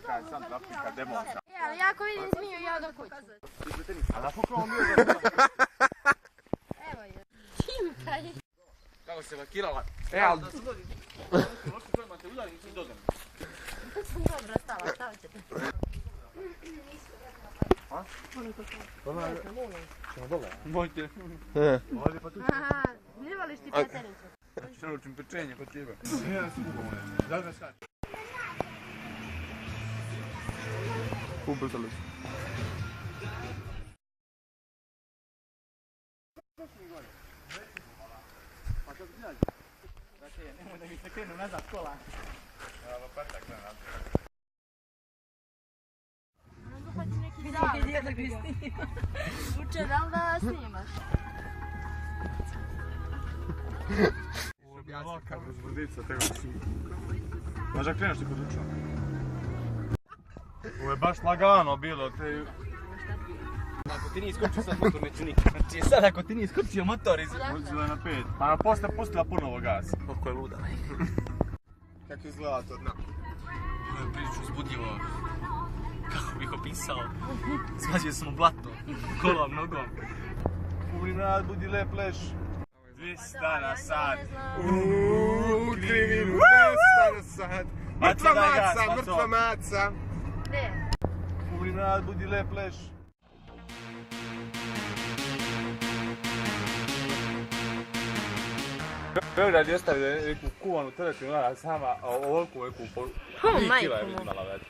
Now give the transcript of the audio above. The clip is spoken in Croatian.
kakva je sam Afrika demonsa. Ali ako vidim zmiju, ja do kuće. A na pokrovo mi je da... Evo je. Čimka je. Kako se vakirala? Ali... Da se udari. Loši kojima te udari, nisu dodam. Sam dobro stala, stavit ćete. A? Čemo dole? Mojte. Ovdje pa tu. Aha, ne voliš ti Petericu? Što naučim pečenje kod tebe. Ja sam kubom, da ga skači. Ubrzali su. Pa to gledaj. Znači, nemoj da mi se krenu nazad kola. Evo, patak nazad. Neki djedak bi snima. Uče, da li da snimaš? Ja sam bez vodica, tega su. Možda kreneš ti kod ručnom. Ovo je baš lagano bilo, te... Ako ti nije iskočio sad motor neću nikad. Znači sad ako ti nije iskočio motor Uzela je na 5. A posle pustila ponovo gas. Koliko je luda. Kako izgleda to dna? Ovo je prilično uzbudljivo. Kako bih opisao? Zgazio sam u blato. Kolom, nogom. Ubri mrad, budi lep leš. 200 na sat. Krivinu, 200 na sat. Mrtva maca, mrtva maca. Gdje? Ubri mrad, budi lep leš. Beograd je ostavio neku kuvanu teletinu, sama ovoliko neku 3 kila je imala već.